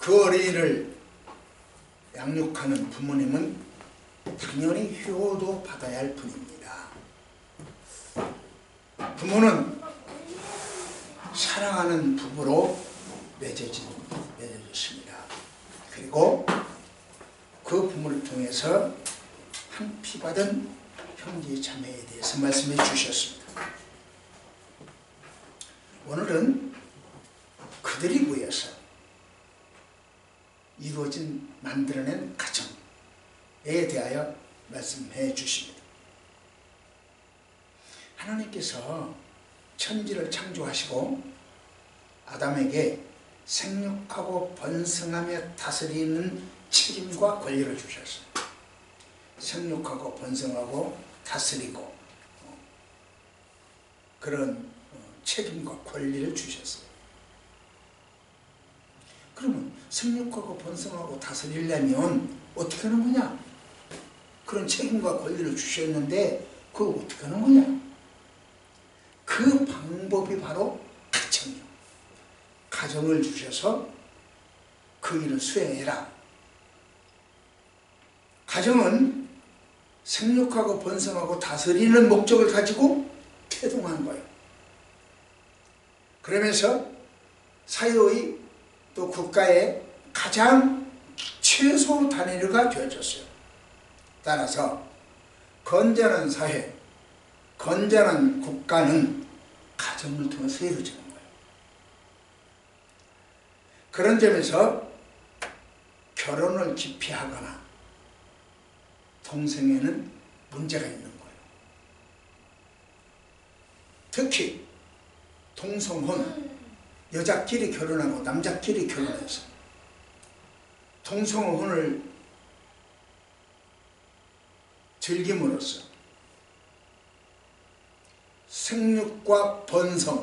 그 어린이를 양육하는 부모님은 당연히 효도 받아야 할 뿐입니다. 부모는 사랑하는 부부로 맺어졌습니다. 그리고 그 부모를 통해서 한 피 받은 형제 자매에 대해서 말씀해 주셨습니다. 오늘은 그들이 모여서 만들어낸 가정에 대하여 말씀해 주십니다. 하나님께서 천지를 창조하시고 아담에게 생육하고 번성하며 다스리는 책임과 권리를 주셨습니다. 생육하고 번성하고 다스리고 그런 책임과 권리를 주셨어요. 그러면 생육하고 번성하고 다스리려면 어떻게 하는 거냐? 그런 책임과 권리를 주셨는데 그거 어떻게 하는 거냐? 그 방법이 바로 가정이요. 가정을 주셔서 그 일을 수행해라. 가정은 생육하고 번성하고 다스리는 목적을 가지고 태동한 거예요. 그러면서 사회의 또 국가의 가장 최소 단위가 되어졌어요. 따라서 건전한 사회, 건전한 국가는 가정을 통해서 이루어지는 거예요. 그런 점에서 결혼을 기피하거나 동성애는 문제가 있는 거예요. 특히 동성혼, 여자끼리 결혼하고 남자끼리 결혼해서 동성혼을 즐김으로써 생육과 번성에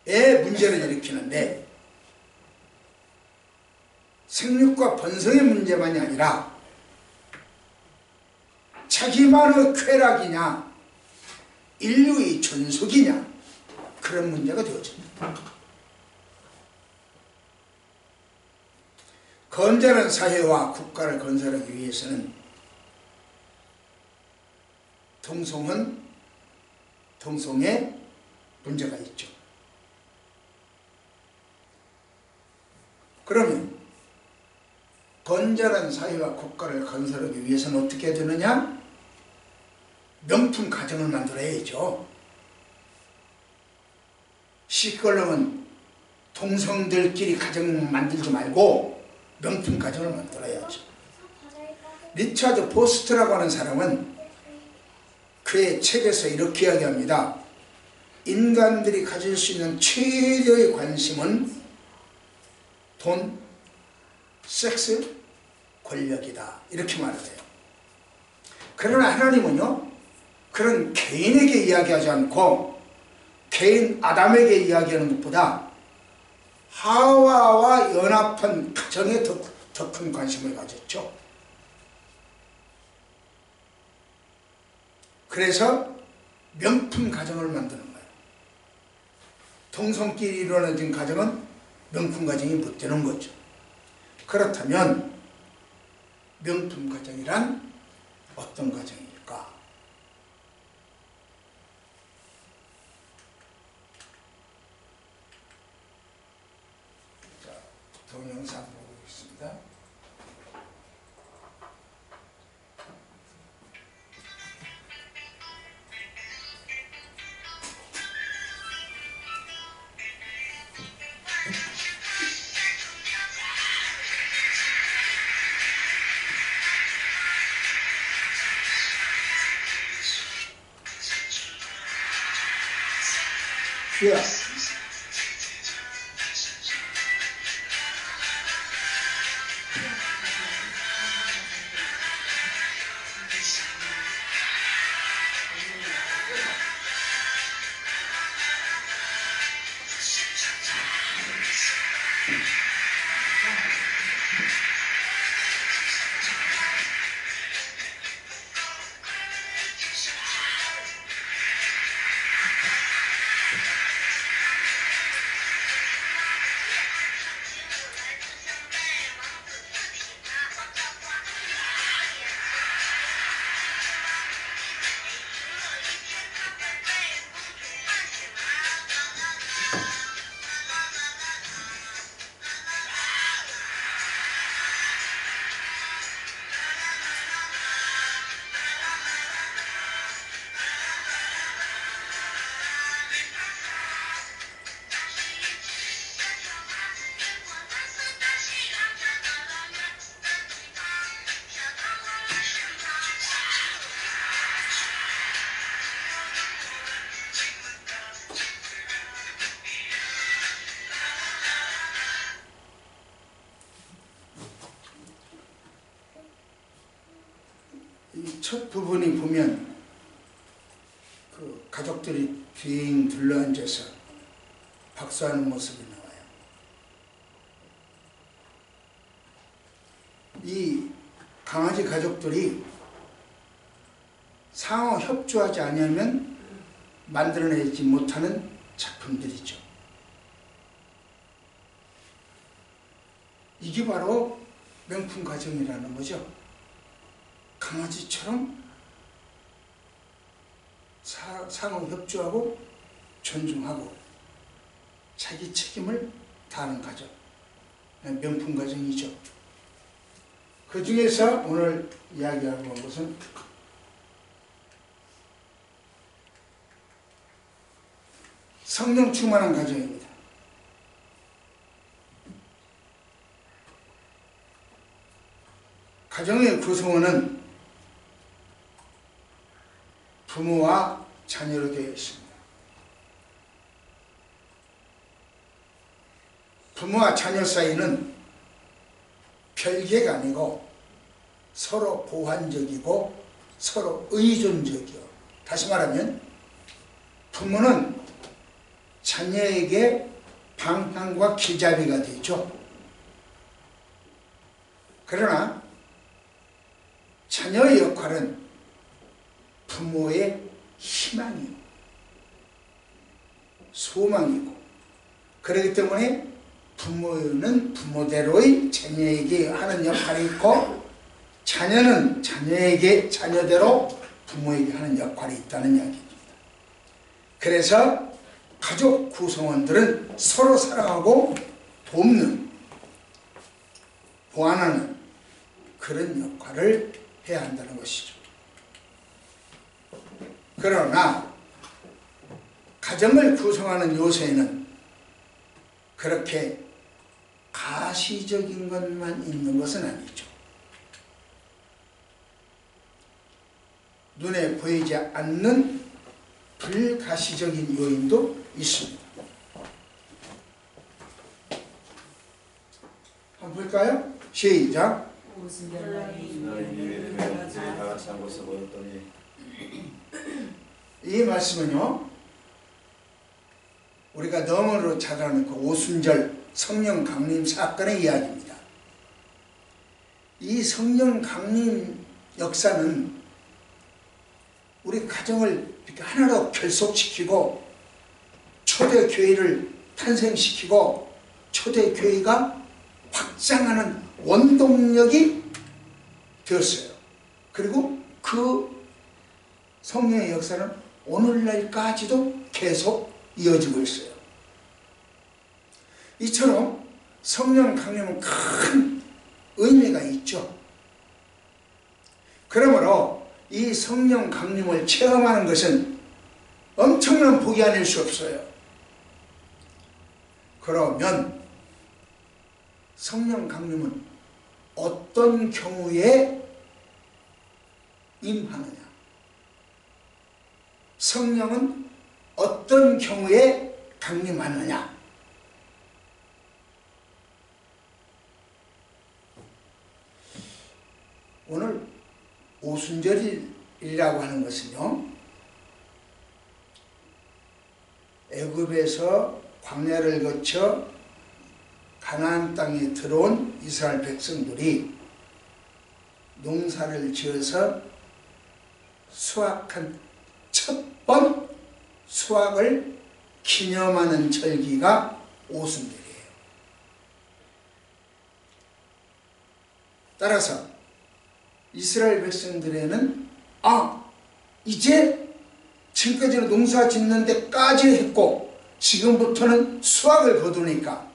문제를 일으키는데, 생육과 번성의 문제만이 아니라 자기만의 쾌락이냐 인류의 존속이냐 그런 문제가 되어집니다. 건전한 사회와 국가를 건설하기 위해서는 동성애 문제가 있죠. 그러면 건전한 사회와 국가를 건설하기 위해서는 어떻게 해야 되느냐? 명품 가정을 만들어야죠. 시끌러면 동성들끼리 가정 만들지 말고 명품 가정을 만들어야죠. 리차드 포스트라고 하는 사람은 그의 책에서 이렇게 이야기합니다. 인간들이 가질 수 있는 최대의 관심은 돈, 섹스, 권력이다. 이렇게 말을 해요. 그러나 하나님은요, 그런 개인에게 이야기하지 않고 개인 아담에게 이야기하는 것보다 하와와 연합한 가정에 더 큰 관심을 가졌죠. 그래서 명품 가정을 만드는 거예요. 동성끼리 이루어진 가정은 명품 가정이 못 되는 거죠. 그렇다면 명품 가정이란 어떤 가정일까? 자, 동영상 보고 있습니다. 주야, 첫 부분이 보면 그 가족들이 빙 둘러앉아서 박수하는 모습이 나와요. 이 강아지 가족들이 상호 협조하지 않으면 만들어내지 못하는 작품들이죠. 이게 바로 명품 가정이라는 거죠. 강아지처럼 상호 협조하고 존중하고 자기 책임을 다하는 가정, 명품 가정이죠. 그 중에서 오늘 이야기하고 온 것은 성령 충만한 가정입니다. 가정의 구성원은 부모와 자녀로 되어 있습니다. 부모와 자녀 사이는 별개가 아니고 서로 보완적이고 서로 의존적이요. 다시 말하면 부모는 자녀에게 방향과 길잡이가 되죠. 그러나 자녀의 역할은 부모의 희망이고 소망이고, 그렇기 때문에 부모는 부모대로의 자녀에게 하는 역할이 있고 자녀는 자녀에게 자녀대로 부모에게 하는 역할이 있다는 이야기입니다. 그래서 가족 구성원들은 서로 사랑하고 돕는, 보완하는 그런 역할을 해야 한다는 것이죠. 그러나 가정을 구성하는 요새는 그렇게 가시적인 것만 있는 것은 아니죠. 눈에 보이지 않는 불가시적인 요인도 있습니다. 한번 볼까요? 시작. 이 말씀은요, 우리가 너머로 잘 아는 그 오순절 성령 강림 사건의 이야기입니다. 이 성령 강림 역사는 우리 가정을 이렇게 하나로 결속시키고 초대교회를 탄생시키고 초대교회가 확장하는 원동력이 되었어요. 그리고 그 성령의 역사는 오늘날까지도 계속 이어지고 있어요. 이처럼 성령 강림은 큰 의미가 있죠. 그러므로 이 성령 강림을 체험하는 것은 엄청난 복이 아닐 수 없어요. 그러면 성령 강림은 어떤 경우에 임하느냐? 성령은 어떤 경우에 강림하느냐? 오늘 오순절이라고 하는 것은요, 애굽에서 광야를 거쳐 가나안 땅에 들어온 이스라엘 백성들이 농사를 지어서 수확한 첫 번 수확을 기념하는 절기가 오순절이에요. 따라서 이스라엘 백성들에는 이제 지금까지는 농사 짓는 데까지 했고 지금부터는 수확을 거두니까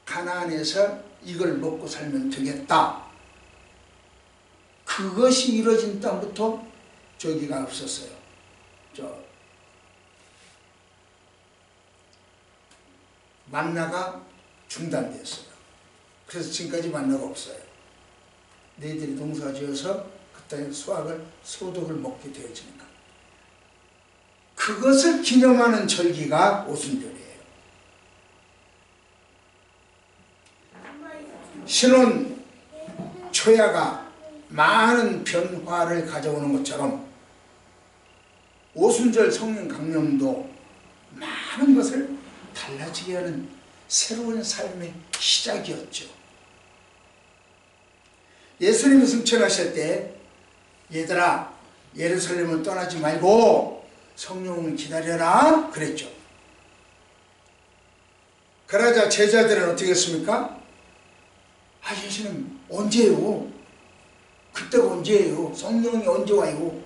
가나안에서 이걸 먹고 살면 되겠다. 그것이 이루어진 땅부터 저기가 없었어요. 만나가 중단됐어요. 그래서 지금까지 만나가 없어요. 너희들이 농사 지어서 그 땅에 수확을 소득을 먹게 되어지니까. 그것을 기념하는 절기가 오순절이에요. 신혼 초야가 많은 변화를 가져오는 것처럼 오순절 성령 강림도 많은 것을 달라지게 하는 새로운 삶의 시작이었죠. 예수님이 승천하실 때 얘들아 예루살렘을 떠나지 말고 성령을 기다려라 그랬죠. 그러자 제자들은 어떻게 했습니까? 예수님 언제요? 그때가 언제예요? 성령이 언제 와요?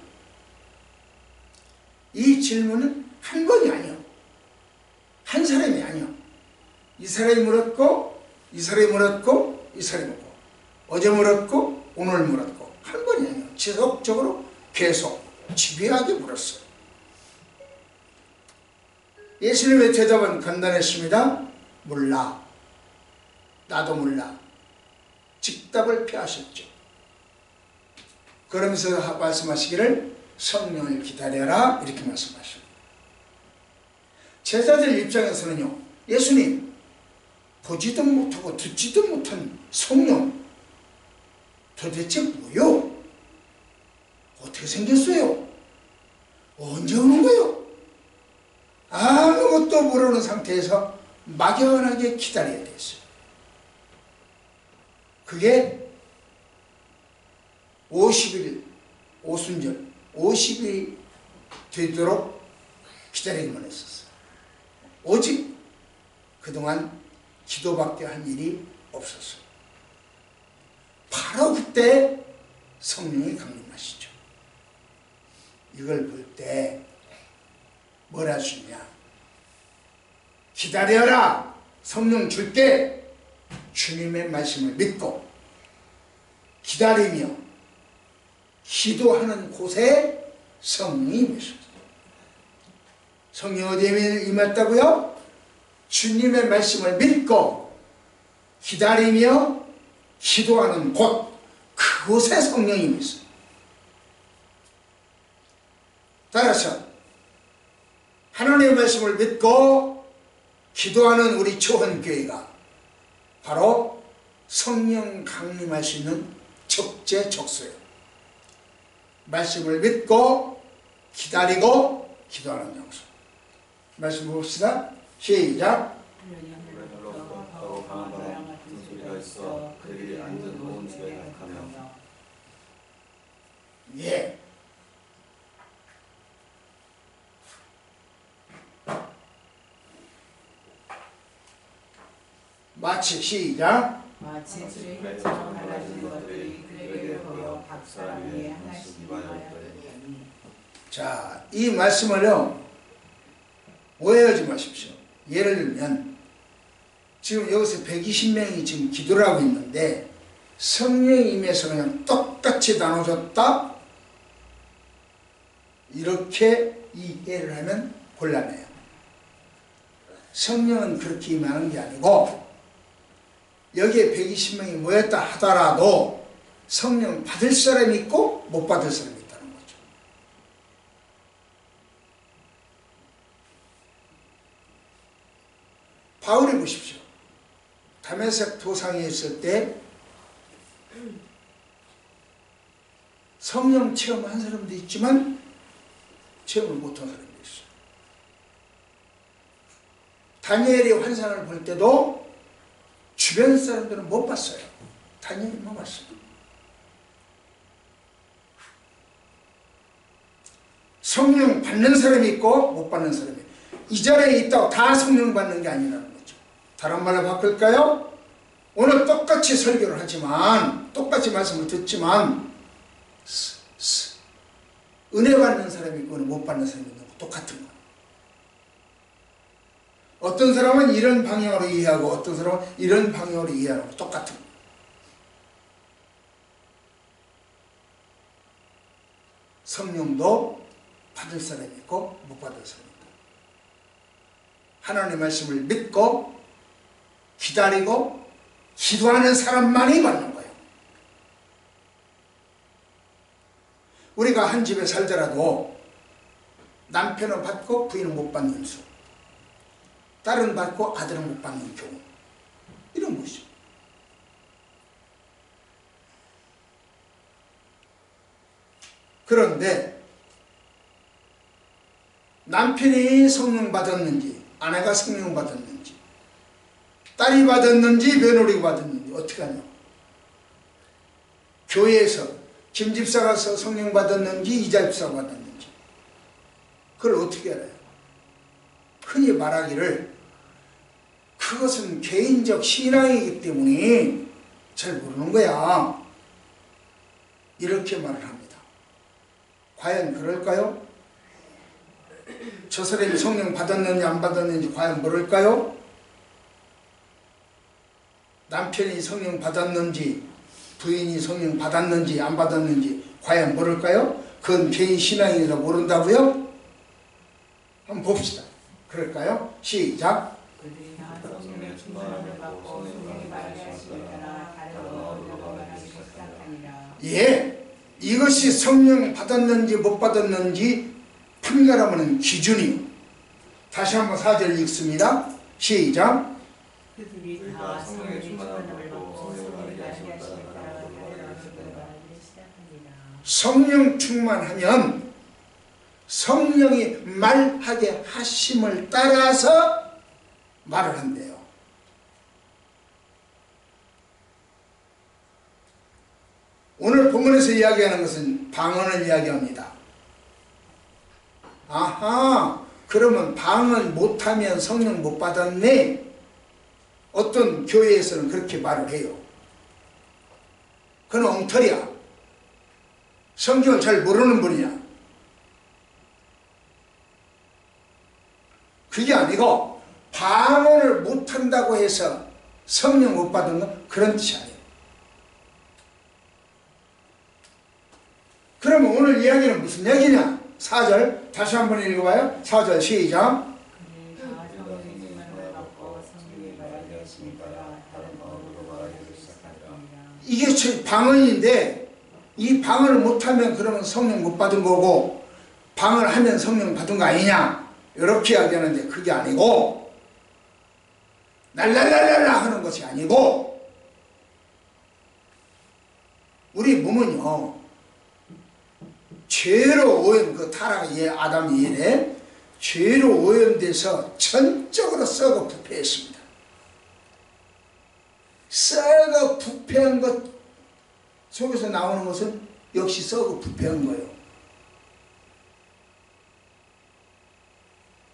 이 질문은 한 번이 아니요. 한 사람이 아니요. 이 사람이 물었고 이 사람이 물었고 이 사람이 물었고 어제 물었고 오늘 물었고 한 번이 아니요. 지속적으로 계속 집요하게 물었어요. 예수님의 대답은 간단했습니다. 몰라. 나도 몰라. 즉답을 피하셨죠. 그러면서 말씀하시기를 성령을 기다려라 이렇게 말씀하십니다. 제자들 입장에서는요. 예수님 보지도 못하고 듣지도 못한 성령 도대체 뭐요? 어떻게 생겼어요? 언제 오는 거요? 아무것도 모르는 상태에서 막연하게 기다려야 됐어요. 그게 50일 오순절 50일이 되도록 기다리기만 했었어요. 오직 그동안 기도밖에 한 일이 없었어요. 바로 그때 성령이 강림하시죠. 이걸 볼 때 뭘 할 수 있냐? 기다려라. 성령 줄게. 주님의 말씀을 믿고 기다리며 기도하는 곳에 성령이 임하셨어요. 성령이 어디에 임했다고요? 주님의 말씀을 믿고 기다리며 기도하는 곳, 그곳에 성령이 임했어요. 따라서 하나님의 말씀을 믿고 기도하는 우리 초원교회가 바로 성령 강림할 수 있는 적재적소예요. 말씀을 믿고 기다리고 기도하는 장소. 말씀 봅시다. 시작. 예. 마치 시작. 마치 술의 혈처럼 갈라지는 것들이 그에게 보여 각 사람 위에 하나씩 임하였더니. 자, 이 말씀을요 오해하지 마십시오. 예를 들면 지금 여기서 120명이 지금 기도를 하고 있는데 성령이 임해서 그냥 똑같이 나눠졌다 이렇게 이해를 하면 곤란해요. 성령은 그렇게 임하는 게 아니고 여기에 120명이 모였다 하더라도 성령 받을 사람이 있고 못 받을 사람이 있다는 거죠. 바울이 보십시오. 다메섹 도상에 있을 때 성령 체험한 사람도 있지만 체험을 못한 사람도 있어요. 다니엘이 환상을 볼 때도 주변 사람들은 못 봤어요. 다니엘만 봤어요. 성령 받는 사람이 있고 못 받는 사람이 있고 이 자리에 있다고 다 성령 받는 게 아니라는 거죠. 다른 말로 바꿀까요? 오늘 똑같이 설교를 하지만 똑같이 말씀을 듣지만 은혜 받는 사람이 있고 못 받는 사람이 있는 거 똑같은 거. 어떤 사람은 이런 방향으로 이해하고 어떤 사람은 이런 방향으로 이해하고 똑같은 거. 성령도 받을 사람이 있고 못 받을 사람이 있다. 하나님의 말씀을 믿고 기다리고 기도하는 사람만이 받는 거예요. 우리가 한 집에 살더라도 남편은 받고 부인은 못 받는 수, 딸은 받고 아들은 못 받는 경우, 이런 것이죠. 그런데 남편이 성령 받았는지 아내가 성령 받았는지 딸이 받았는지 며느리가 받았는지 어떻게 하냐. 교회에서 김 집사가 성령 받았는지 이자 집사가 받았는지 그걸 어떻게 알아요? 흔히 말하기를 그것은 개인적 신앙이기 때문에 잘 모르는 거야 이렇게 말을 합니다. 과연 그럴까요? 저 사람이 성령 받았는지 안 받았는지 과연 모를까요? 남편이 성령 받았는지 부인이 성령 받았는지 안 받았는지 과연 모를까요? 그건 개인 신앙이라 모른다고요? 한번 봅시다. 그럴까요? 시작. 그들이 다 성령의 충만함을 받고 성령이 말하시니 따라 다른 언어로 말하기 시작하니라. 예, 이것이 성령 받았는지 못 받았는지 판결하는 기준이요. 다시 한번 4절 읽습니다. 시작. 그들이 다 성령의 충만함을 받고 성령이 말하시니 따라 다른 언어로 말하기 시작하니라. 성령 충만하면 성령이 말하게 하심을 따라서 말을 한대요. 오늘 본문에서 이야기하는 것은 방언을 이야기합니다. 아하, 그러면 방언 못하면 성령 못 받았네? 어떤 교회에서는 그렇게 말을 해요. 그건 엉터리야. 성경을 잘 모르는 분이야. 그게 아니고 방언을 못한다고 해서 성령 못 받은 건 그런 뜻이 아니에요. 그러면 오늘 이야기는 무슨 얘기냐? 4절 다시 한번 읽어봐요. 4절 시작. 그들이 다 성령의 충만함을 받고 성령이 말하기 하시니 따라 다른 언어로 말하기 시작하니라. 이게 방언인데 이 방언을 못하면 그러면 성령 못 받은 거고 방언을 하면 성령 받은 거 아니냐? 이렇게 이야기하는데 그게 아니고 날랄랄랄라 하는 것이 아니고 우리 몸은요 죄로 오염, 그 타락 아담이 이래 죄로 오염돼서 전적으로 썩어 부패했습니다. 썩어 부패한 것 속에서 나오는 것은 역시 썩어 부패한 거예요.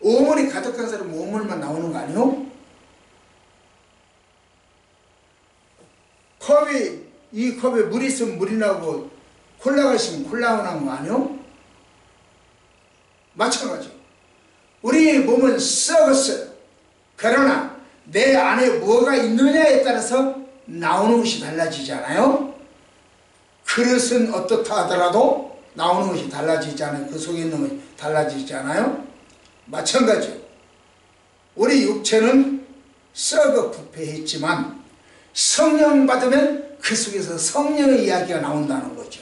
오물이 가득한 사람은 오물만 나오는 거 아니요? 이 컵에 물이 있으면 물이 나고 콜라가 있으면 콜라가 나는 거 아니요? 마찬가지. 우리 몸은 썩었어요. 그러나 내 안에 뭐가 있느냐에 따라서 나오는 것이 달라지잖아요. 그릇은 어떻다 하더라도 나오는 것이 달라지잖아요. 그 속에 있는 것이 달라지잖아요. 마찬가지예요. 우리 육체는 썩어 부패했지만 성령 받으면 그 속에서 성령의 이야기가 나온다는 거죠.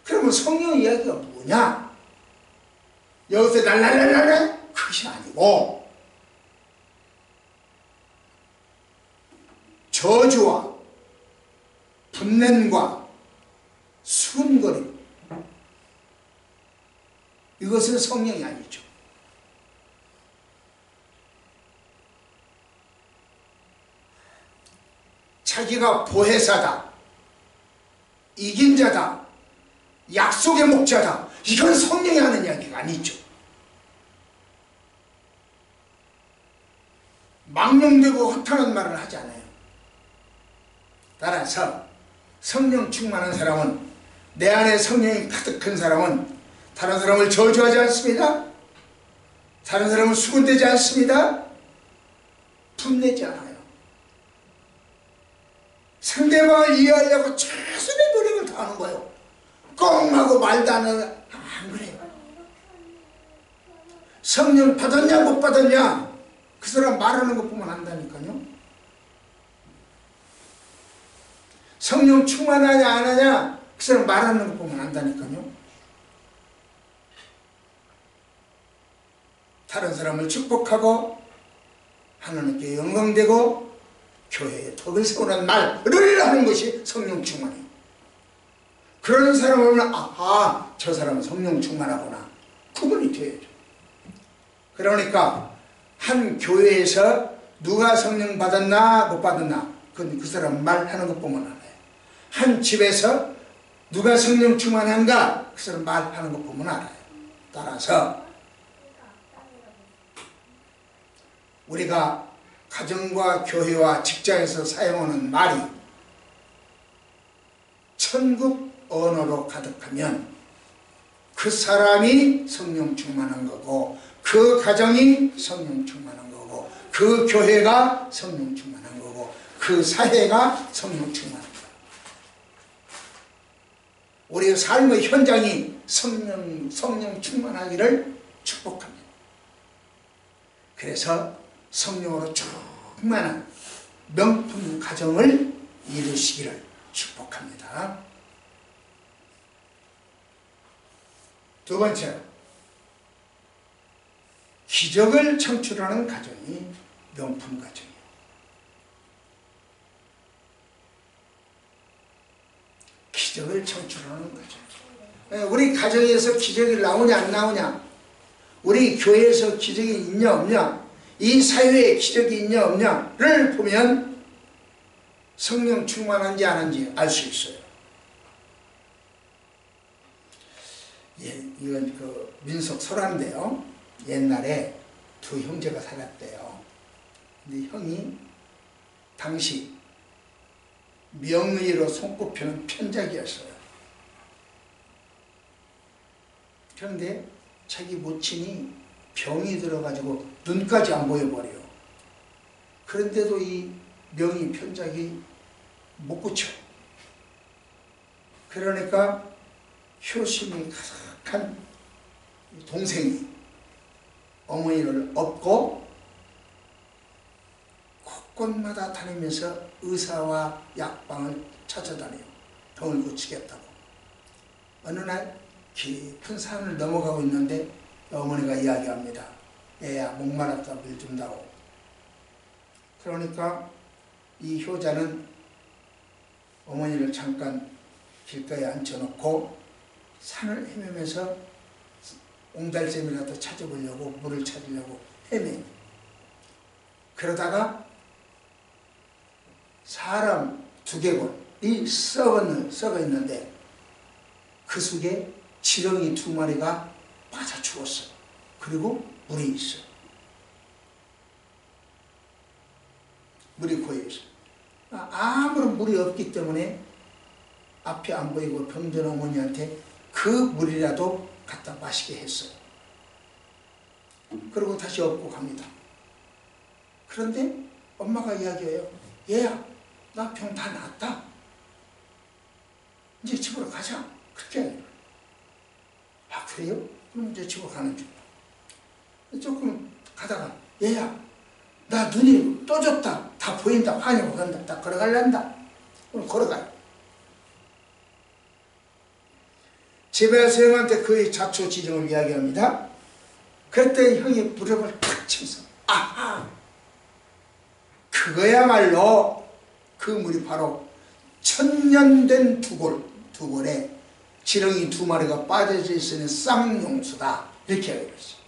그러면 성령 이야기가 뭐냐? 여기서 랄랄랄랄라 그것이 아니고 저주와 분냄과 수군거림 이것은 성령이 아니죠. 자기가 보혜사다, 이긴 자다, 약속의 목자다, 이건 성령이 하는 이야기가 아니죠. 망령되고 허탄한 말을 하지 않아요. 따라서 성령 충만한 사람은, 내 안에 성령이 가득한 사람은 다른 사람을 저주하지 않습니다. 다른 사람을 수군대지 않습니다. 분내지 않아요. 상대방을 이해하려고 최선의 노력을 다하는 거예요. 꽁하고 말도 안 그래요. 성령 받았냐 못 받았냐 그 사람 말하는 것 보면 안다니까요. 성령 충만하냐 안 하냐 그 사람 말하는 것 보면 안다니까요. 다른 사람을 축복하고 하나님께 영광되고 교회에 덕을 세우는 말을 하는 것이 성령 충만이에요. 그런 사람을 보면 아하, 저 사람은 성령 충만하구나. 구분이 되어야죠. 그러니까 한 교회에서 누가 성령 받았나 못 받았나 그건 그 사람 말하는 것 보면 알아요. 한 집에서 누가 성령 충만한가 그 사람 말하는 것 보면 알아요. 따라서 우리가 가정과 교회와 직장에서 사용하는 말이 천국 언어로 가득하면 그 사람이 성령 충만한 거고 그 가정이 성령 충만한 거고 그 교회가 성령 충만한 거고 그 사회가 성령 충만한 거고 우리의 삶의 현장이 성령 충만하기를 축복합니다. 그래서 성령으로 충만한 명품 가정을 이루시기를 축복합니다. 두 번째, 기적을 창출하는 가정이 명품 가정이에요. 기적을 창출하는 가정. 우리 가정에서 기적이 나오냐 안 나오냐, 우리 교회에서 기적이 있냐 없냐, 이 사회에 기적이 있냐 없냐를 보면 성령 충만한지 아닌지 알 수 있어요. 예, 이건 그 민속 설화인데요. 옛날에 두 형제가 살았대요. 근데 형이 당시 명의로 손꼽히는 편작이었어요. 그런데 자기 모친이 병이 들어가지고 눈까지 안 보여버려요. 그런데도 이 명의 편작이 못 고쳐. 그러니까 효심이 가득한 동생이 어머니를 업고 곳곳마다 다니면서 의사와 약방을 찾아다녀요. 병을 고치겠다고. 어느 날 깊은 산을 넘어가고 있는데 어머니가 이야기합니다. 얘야, 목마르다, 물 좀 다오. 그러니까 이 효자는 어머니를 잠깐 길가에 앉혀놓고 산을 헤매면서 옹달샘이라도 찾아보려고, 물을 찾으려고 헤매요. 그러다가 사람 두개골이 썩어 있는데 그 속에 지렁이 2마리가 빠져 죽었어요. 그리고 물이 있어요. 물이 고여 있어요. 아무런 물이 없기 때문에 앞이 안 보이고 병든 어머니한테 그 물이라도 갖다 마시게 했어요. 그리고 다시 업고 갑니다. 그런데 엄마가 이야기해요. 얘야, 나 병 다 나았다. 이제 집으로 가자. 그렇게 해요. 아, 그래요? 그럼 이제 집으로 가는 중. 조금 가다가 얘야, 나 눈이 떠졌다. 다 보인다. 환히 보인다. 다 걸어갈란다. 그럼 걸어가요. 집에 와서 형한테 그의 자초지종을 이야기합니다. 그때 형이 무릎을 탁 치면서 아하! 그거야말로 그 물이 바로 천년된 두골에 지렁이 2마리가 빠져져 있는 쌍용수다. 이렇게 이야기했어요.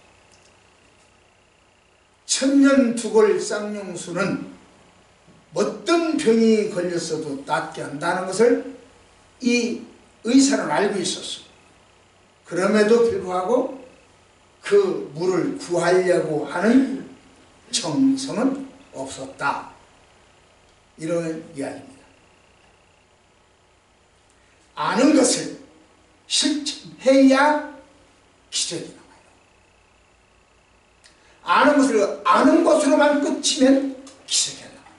천년 두골 쌍용수는 어떤 병이 걸렸어도 낫게 한다는 것을 이 의사는 알고 있었어요. 그럼에도 불구하고 그 물을 구하려고 하는 정성은 없었다. 이런 이야기입니다. 아는 것을 실천해야 기적이 나와요. 아는 것을 아는 것으로만 끝이면 기적이 안 나와요.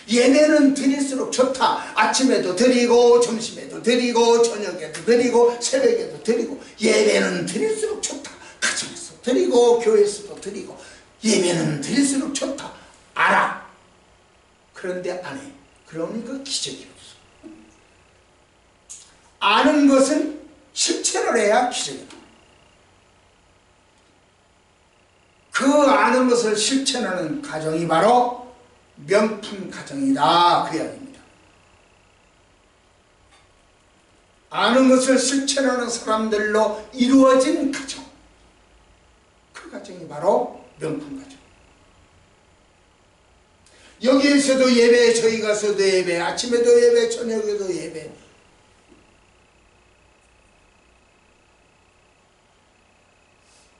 예배는 드릴수록 좋다. 아침에도 드리고 점심에도 드리고 저녁에도 드리고 새벽에도 드리고 예배는 드릴수록 좋다. 가정에서 드리고 교회에서도 드리고 예배는 드릴수록 좋다. 알아. 그런데 안 해. 그러니까 기적이 없어. 아는 것은 실천을 해야 기적이 나와요. 그 아는 것을 실천하는 가정이 바로 명품 가정이다. 그 이야기입니다. 아는 것을 실천하는 사람들로 이루어진 가정, 그 가정이 바로 명품 가정. 여기에서도 예배, 저희 가서도 예배, 아침에도 예배, 저녁에도 예배.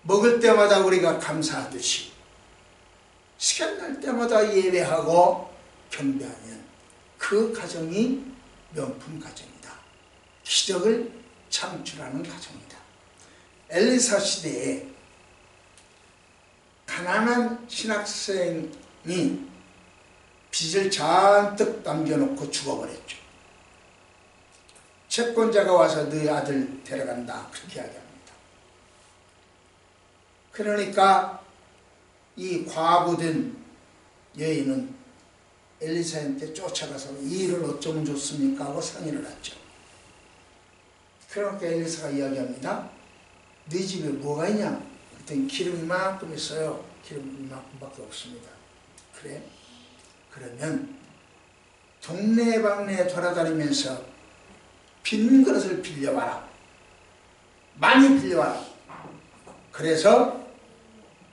먹을 때마다 우리가 감사하듯이 시간 날 때마다 예배하고 경배하면 그 가정이 명품 가정이다. 기적을 창출하는 가정이다. 엘리사 시대에 가난한 신학생이 빚을 잔뜩 남겨놓고 죽어버렸죠. 채권자가 와서 너희 아들 데려간다, 그렇게 이야기합니다. 그러니까 이 과부된 여인은 엘리사한테 쫓아가서 이 일을 어쩌면 좋습니까 하고 상의를 하죠. 그러니까 엘리사가 이야기합니다. 네 집에 뭐가 있냐? 그랬더니 기름 이만큼 있어요. 기름 이만큼밖에 없습니다. 그래? 그러면 동네방네 돌아다니면서 빈 그릇을 빌려와라. 많이 빌려와라. 그래서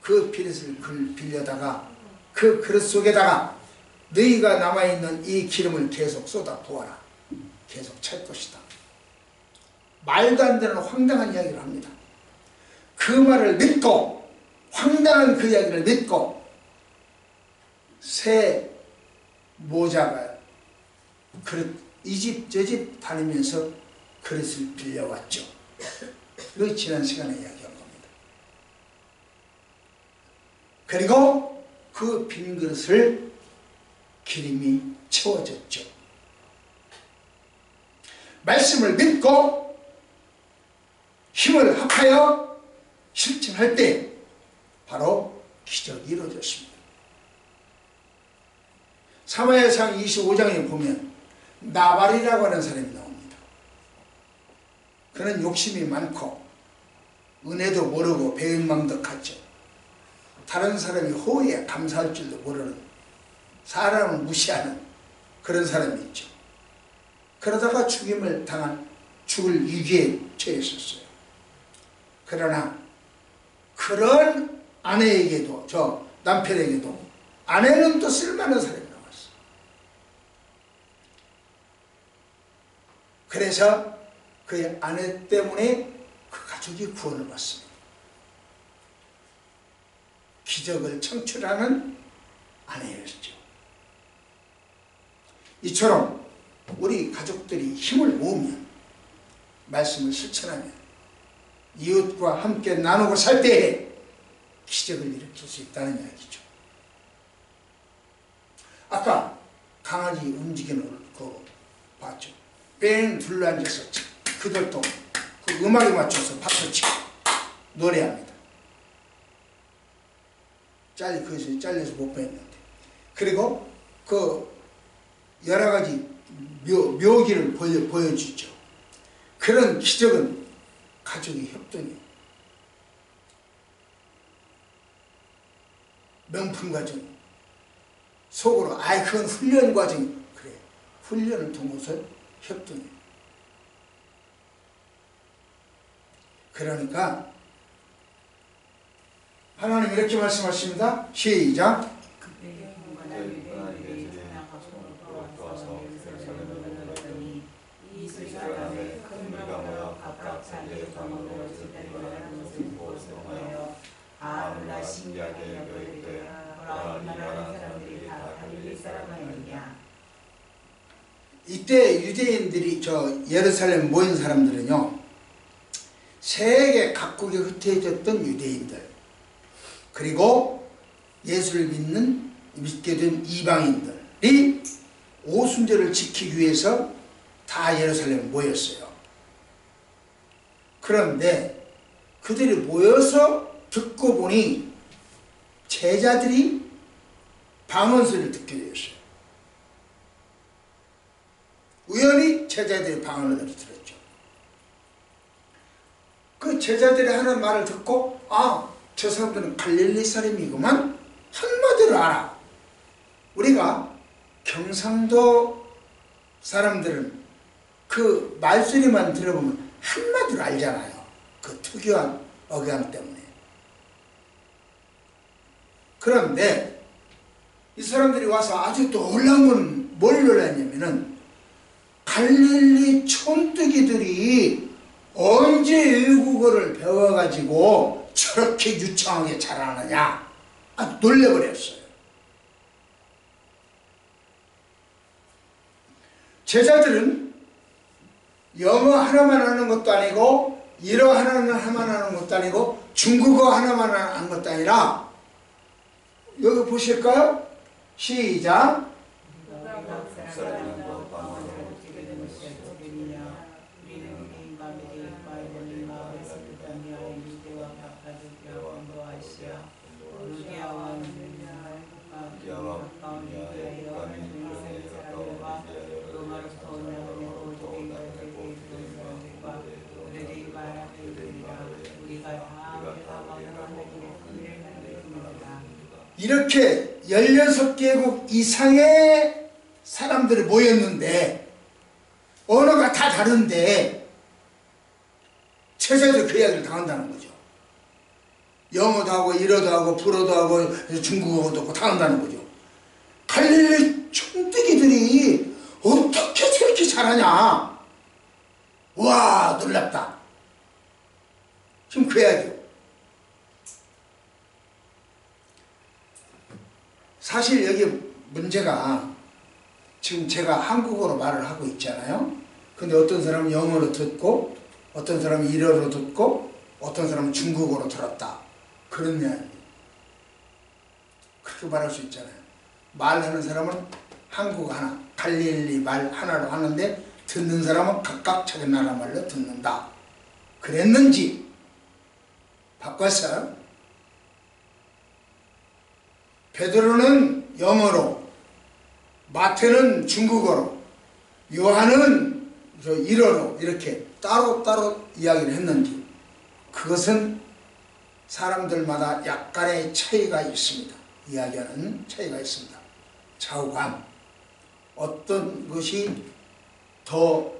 그 그릇을 빌려다가 그 그릇 속에다가 너희가 남아있는 이 기름을 계속 쏟아 부어라. 계속 찰 것이다. 말도 안 되는 황당한 이야기를 합니다. 그 말을 믿고, 황당한 그 이야기를 믿고 새 모자가 그릇 이 집 저 집 다니면서 그릇을 빌려왔죠. 그 지난 시간에 이야기한 겁니다. 그리고 그 빈 그릇을 기름이 채워졌죠. 말씀을 믿고 힘을 합하여 실천할 때 바로 기적이 이루어졌습니다. 사마야상 25장에 보면 나발이라고 하는 사람이 나옵니다. 그는 욕심이 많고 은혜도 모르고 배은망덕하죠. 다른 사람이 호의에 감사할 줄도 모르는, 사람을 무시하는 그런 사람이 있죠. 그러다가 죽임을 당한, 죽을 위기에 처했었어요. 그러나 그런 아내에게도, 저 남편에게도 아내는 또 쓸만한 사람이 나왔어요. 그래서 그의 아내 때문에 그 가족이 구원을 받습니다. 기적을 창출하는 아내였죠. 이처럼 우리 가족들이 힘을 모으면, 말씀을 실천하면, 이웃과 함께 나누고 살 때에 기적을 일으킬 수 있다는 이야기죠. 아까 강아지 움직이는 거 봤죠? 뺑 둘러앉아서 그들도 그 음악에 맞춰서 박수치고 노래합니다. 거기서 잘려서 못 빼는데. 그리고 그 여러 가지 묘기를 보여주죠. 그런 기적은 가족의 협동이에요. 명품 가정. 속으로 그건 훈련 과정이 그래. 훈련을 통해서 협동이에요. 그러니까 하나님 이렇게 말씀하십니다. 시작. 이때 유대인들이 예루살렘 모인 사람들은요, 세계 각국에 흩어졌던 유대인들, 그리고 예수를 믿게 된 이방인들이 오순절을 지키기 위해서 다 예루살렘에 모였어요. 그런데 그들이 모여서 듣고 보니 제자들이 방언소리를 듣게 되었어요. 우연히 제자들이 방언을 들었죠. 그 제자들이 하는 말을 듣고 저 사람들은 갈릴리 사람이구만. 한마디로 알아. 우리가 경상도 사람들은 그 말소리만 들어보면 한마디로 알잖아요. 그 특유한 억양 때문에. 그런데 이 사람들이 와서 아주 놀라운 건 뭘 놀랐냐면은 갈릴리 촌뜨기들이 언제 외국어를 배워가지고 저렇게 유창하게 잘하느냐. 아주 놀래버렸어요. 제자들은 영어 하나만 하는 것도 아니고 일어 하나만 하는 것도 아니고 중국어 하나만 하는 것도 아니라 여기 보실까요? 시작. 이렇게 16개국 이상의 사람들이 모였는데 언어가 다 다른데 제자들 그 이야기를 당한다는 거죠. 영어도 하고 일어도 하고 불어도 하고 중국어도 하고 당한다는 거죠. 갈릴리 촌뜨기들이 어떻게 저렇게 잘하냐. 와, 놀랍다. 지금 그 이야기요. 사실 여기 문제가 지금 제가 한국어로 말을 하고 있잖아요. 근데 어떤 사람은 영어로 듣고 어떤 사람은 일어로 듣고 어떤 사람은 중국어로 들었다. 그런 이야기. 그렇게 말할 수 있잖아요. 말하는 사람은 한국어 하나, 갈릴리 말 하나로 하는데 듣는 사람은 각각 자기 나라 말로 듣는다. 그랬는지 바꿨어요. 베드로는 영어로, 마태는 중국어로, 요한은 일어로 이렇게 따로따로 이야기를 했는지 그것은 사람들마다 약간의 차이가 있습니다. 이야기하는 차이가 있습니다. 좌우간 어떤 것이 더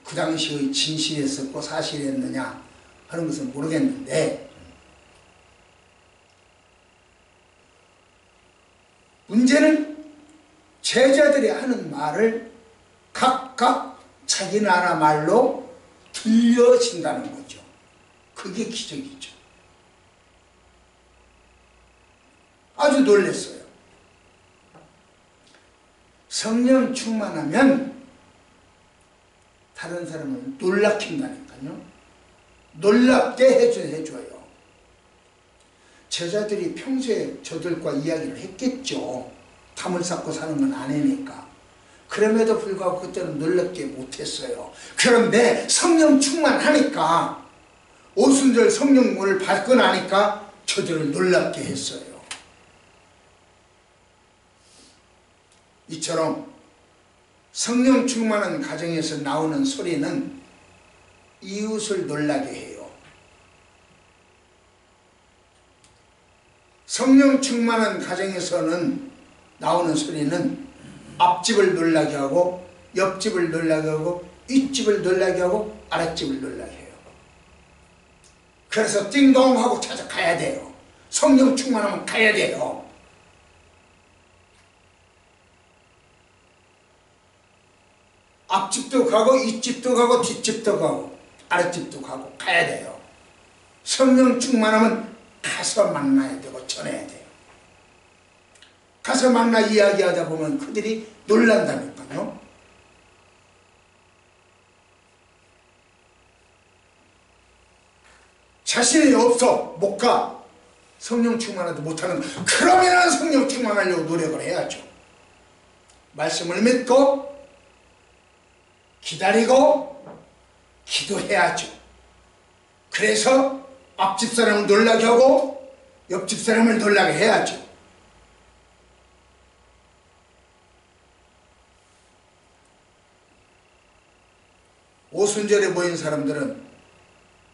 그 당시의 진실이었었고 사실이었느냐 하는 것은 모르겠는데 문제는 제자들이 하는 말을 각각 자기 나라 말로 들려진다는 거죠. 그게 기적이죠. 아주 놀랐어요. 성령 충만하면 다른 사람을 놀라킨다니까요. 놀랍게 해줘요. 제자들이 평소에 저들과 이야기를 했겠죠. 담을 쌓고 사는 건 아니니까. 그럼에도 불구하고 그때는 놀랍게 못했어요. 그런데 성령 충만하니까 오순절 성령을 받고 나니까 저들을 놀랍게 했어요. 이처럼 성령 충만한 가정에서 나오는 소리는 이웃을 놀라게 해요. 성령 충만한 가정에서는 나오는 소리는 앞집을 놀라게 하고 옆집을 놀라게 하고 윗집을 놀라게 하고 아랫집을 놀라게 해요. 그래서 띵동 하고 찾아가야 돼요. 성령 충만하면 가야 돼요. 앞집도 가고 윗집도 가고 뒷집도 가고 아랫집도 가고 가야 돼요. 성령 충만하면 가서 만나야 되고 전해야 돼요. 가서 만나 이야기하다 보면 그들이 놀란다니까요. 자신이 없어 못 가. 성령 충만하도 못하는. 그러면 성령 충만하려고 노력을 해야죠. 말씀을 믿고 기다리고 기도해야죠. 그래서 앞집 사람을 놀라게 하고 옆집 사람을 놀라게 해야죠. 오순절에 모인 사람들은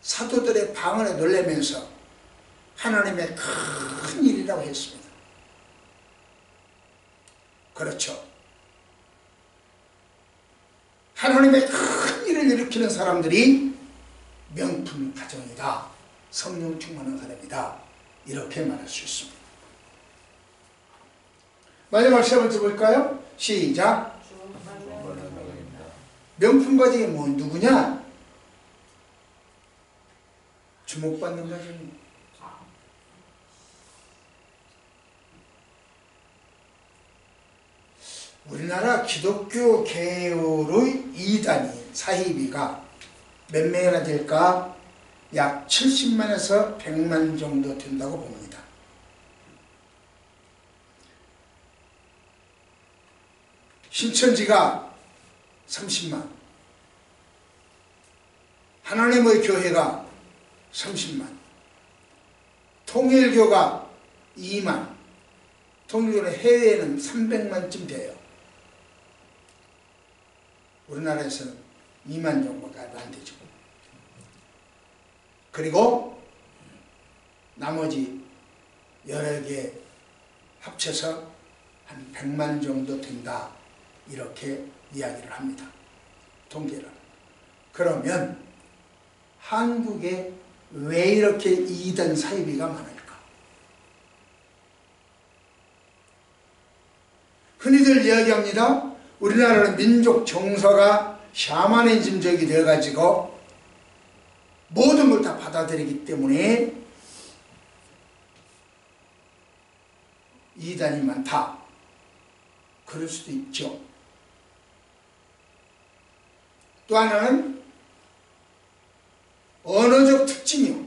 사도들의 방언에 놀라면서 하나님의 큰 일이라고 했습니다. 그렇죠. 하나님의 큰 일을 일으키는 사람들이 명품 가정이다. 성령 충만한 사람이다. 이렇게 말할 수 있습니다. 마지막 세 번째 볼까요? 시작. 명품 가정이 뭐 누구냐? 주목받는 가정입니다. 우리나라 기독교 계열의 이단이 사이비가 몇 명이나 될까? 약 70만에서 100만 정도 된다고 봅니다. 신천지가 30만, 하나님의 교회가 30만, 통일교가 2만, 통일교는 해외에는 300만쯤 돼요. 우리나라에서는 2만 정도가 안 되죠. 그리고 나머지 여러 개 합쳐서 한 100만 정도 된다. 이렇게 이야기를 합니다. 통계를. 그러면 한국에 왜 이렇게 이단 사이비가 많을까? 흔히들 이야기합니다. 우리나라는 민족 정서가 샤머니즘적이 되어가지고 모든 걸 다 받아들이기 때문에 이단이 많다. 그럴 수도 있죠. 또 하나는 언어적 특징이요.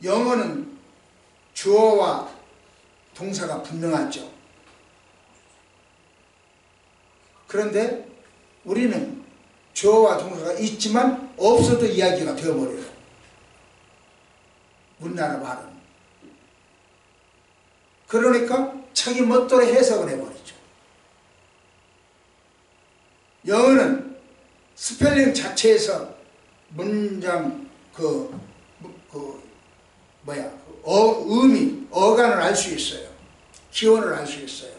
영어는 주어와 동사가 분명하죠. 그런데 우리는 주어와 동사가 있지만 없어도 이야기가 되어버려요. 우리나라 말은. 그러니까 자기 멋대로 해석을 해버리죠. 영어는 스펠링 자체에서 문장 의미, 어간을 알 수 있어요. 기원을 알 수 있어요.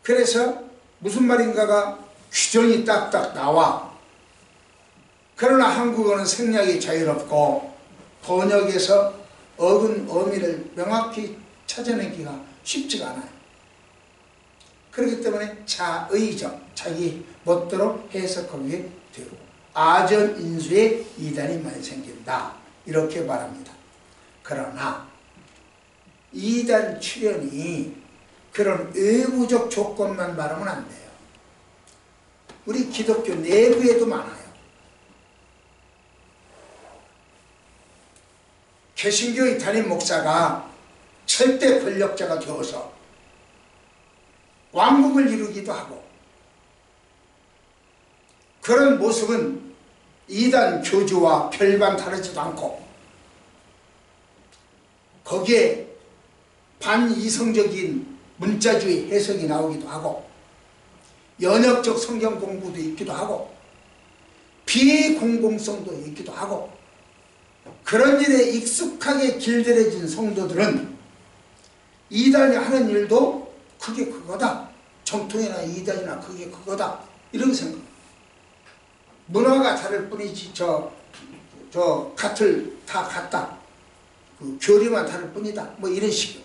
그래서 무슨 말인가가 규정이 딱딱 나와. 그러나 한국어는 생략이 자유롭고 번역에서 어근 의미를 명확히 찾아내기가 쉽지가 않아요. 그렇기 때문에 자의적, 자기 멋대로 해석하게 되고 아전인수의 이단이 많이 생긴다. 이렇게 말합니다. 그러나 이단 출현이 그런 외부적 조건만 말하면 안 돼요. 우리 기독교 내부에도 많아요. 개신교의 담임 목사가 절대 권력자가 되어서 왕국을 이루기도 하고, 그런 모습은 이단 교주와 별반 다르지도 않고 거기에 반이성적인 문자주의 해석이 나오기도 하고 연역적 성경 공부도 있기도 하고 비공공성도 있기도 하고, 그런 일에 익숙하게 길들여진 성도들은 이단이 하는 일도 그게 그거다. 정통이나 이단이나 그게 그거다. 이렇게 생각합니다. 문화가 다를 뿐이지 다 같다. 그 교리만 다를 뿐이다. 뭐 이런 식이요.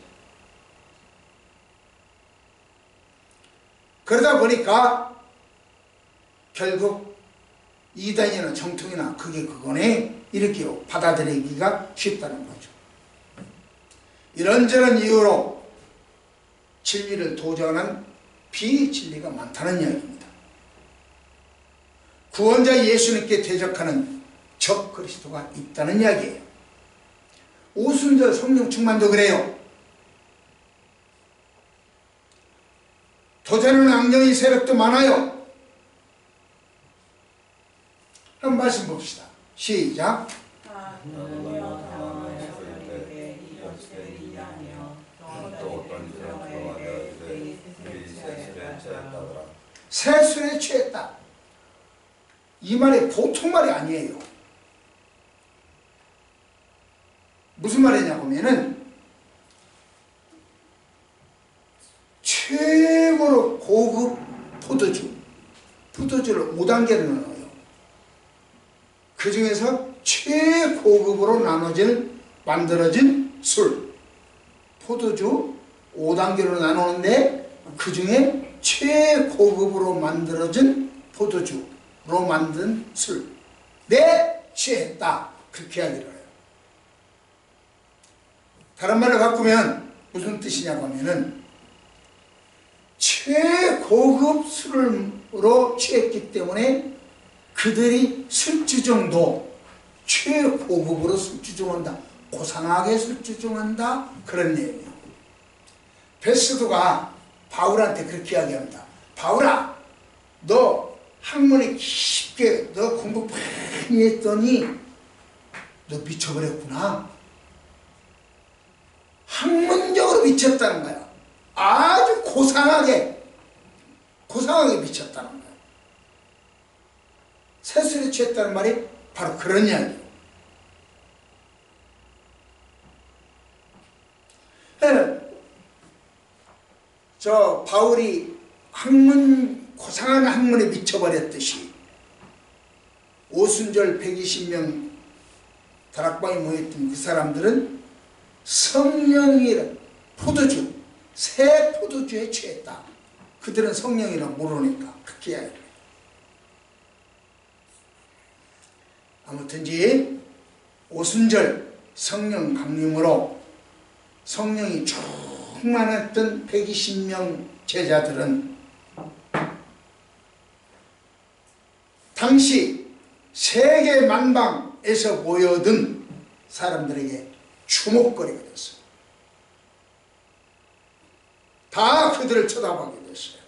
그러다 보니까 결국 이단이나 정통이나 그게 그거네. 이렇게 받아들이기가 쉽다는 거죠. 이런저런 이유로 진리를 도전한 비진리가 많다는 이야기입니다. 구원자 예수님께 대적하는 적 그리스도가 있다는 이야기예요. 오순절 성령 충만도 그래요. 도전하는 악령의 세력도 많아요. 한번 말씀 봅시다. 시작. 세술에 취했다. 이 말이 보통 말이 아니에요. 무슨 말이냐고 하면은 최고로 고급 포도 5단계를 나눠요. 그 중에서 최고급으로 만들어진 술, 포도주 5단계로 나누는데 그 중에 최고급으로 만들어진 포도주로 만든 술, 내 취했다, 그렇게 이야기를 해요. 다른 말로 바꾸면 무슨 뜻이냐고 하면은 최고급 술로 취했기 때문에 그들이 술주정도 최고급으로 술주정한다, 고상하게 술주정한다, 그런 내용이에요. 베스도가 바울한테 그렇게 이야기합니다. 바울아, 너 학문에 깊게 너 공부 많이 했더니 너 미쳐버렸구나. 학문적으로 미쳤다는 거야. 아주 고상하게 미쳤다는 거야. 새술에 취했다는 말이 바로 그런 이야기예요. 저 바울이 고상한 학문에 미쳐버렸듯이 오순절 120명 다락방에 모였던 그 사람들은 성령이란 포도주, 새 포도주에 취했다. 그들은 성령이라 모르니까 그렇게 이야기해요. 아무튼지 오순절 성령 강림으로 성령이 충만했던 120명 제자들은 당시 세계 만방에서 모여든 사람들에게 주목거리가 됐어요. 다 그들을 쳐다보게 됐어요.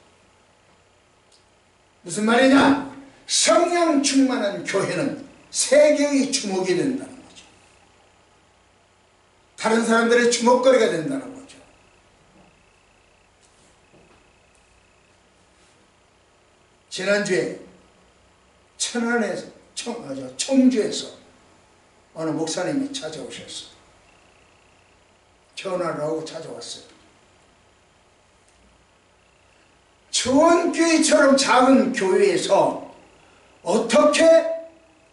무슨 말이냐? 성령 충만한 교회는 세계의 주목이 된다는 거죠. 다른 사람들의 주목거리가 된다는 거죠. 지난주에 청주에서 어느 목사님이 찾아오셨어요. 전화를 하고 찾아왔어요. 초원교회처럼 작은 교회에서 어떻게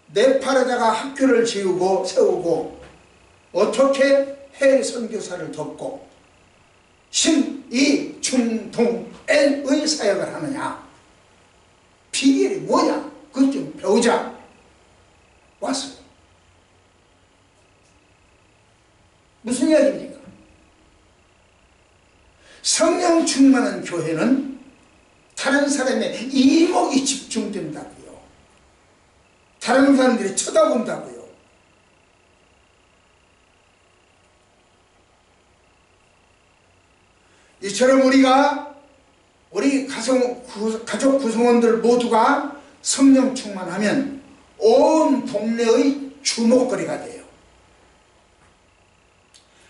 네팔에다가 학교를 세우고 어떻게 해외 선교사를 돕고 신이중동의 사역을 하느냐, 비결이 뭐냐, 그것 좀 배우자 왔어요. 무슨 이야기입니까? 성령 충만한 교회는 다른 사람의 이목이 집중된다고요. 다른 사람들이 쳐다본다고요. 이처럼 우리 가족 구성원들 모두가 성령 충만하면 온 동네의 주목거리가 돼요.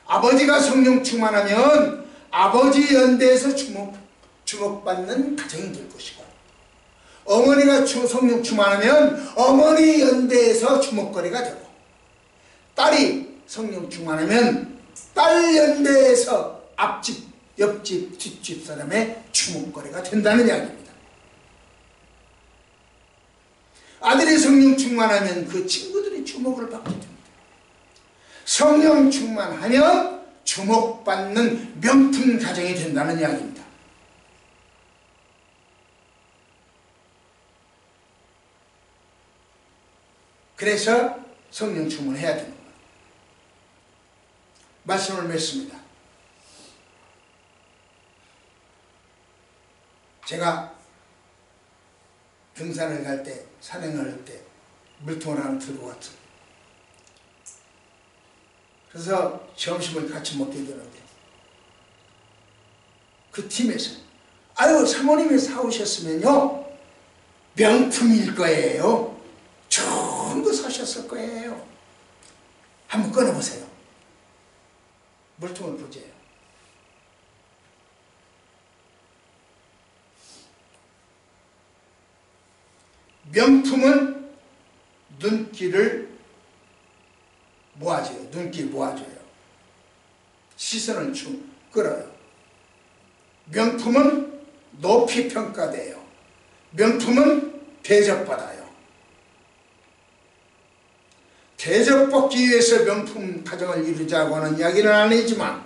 아버지가 성령 충만하면 아버지 연대에서 주목받는 가정이 될 것이고, 어머니가 성령 충만하면 어머니 연대에서 주목거리가 되고, 딸이 성령 충만하면 딸 연대에서 앞집, 옆집, 뒷집 사람의 주목거리가 된다는 이야기입니다. 아들이 성령 충만하면 그 친구들이 주목을 받게 됩니다. 성령 충만하면 주목받는 명품 가정이 된다는 이야기입니다. 그래서 성령 충만해야 되는 거예요. 말씀을 맺습니다. 제가 등산을 갈 때, 산행을 할 때 물통을 하나 들고 왔어요. 그래서 점심을 같이 먹게 되는데 그 팀에서 아유, 사모님이 사오셨으면요 명품일 거예요. 좋은 거 사셨을 거예요. 한번 꺼내보세요. 물통을 보세요. 명품은 눈길을 모아줘요. 눈길 모아줘요. 시선을 끌어요. 명품은 높이 평가돼요. 명품은 대접받아요. 대접받기 위해서 명품 가정을 이루자고 하는 이야기는 아니지만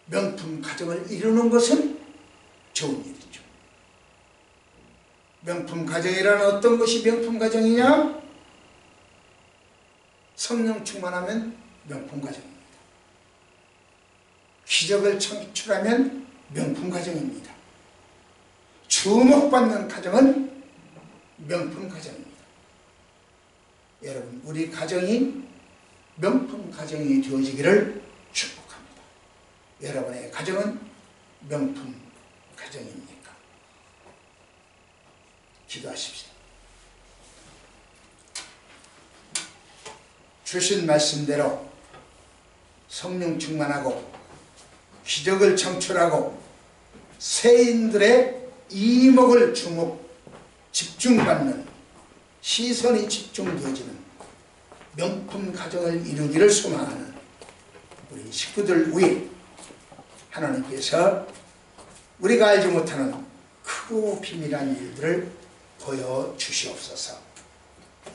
명품 가정을 이루는 것은 좋은 일이죠. 명품 가정이란 어떤 것이 명품 가정이냐? 성령 충만하면 명품 가정입니다. 기적을 창출하면 명품 가정입니다. 주목받는 가정은 명품 가정입니다. 여러분, 우리 가정이 명품 가정이 되어지기를 축복합니다. 여러분의 가정은 명품 가정입니까? 기도하십시오. 주신 말씀대로 성령 충만하고 기적을 창출하고 세인들의 이목을 집중받는 시선이 집중되어지는 명품 가정을 이루기를 소망하는 우리 식구들 위에 하나님께서 우리가 알지 못하는 크고 비밀한 일들을 보여주시옵소서.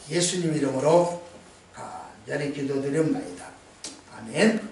예수님 이름으로 간절히 기도드립니다. 아멘.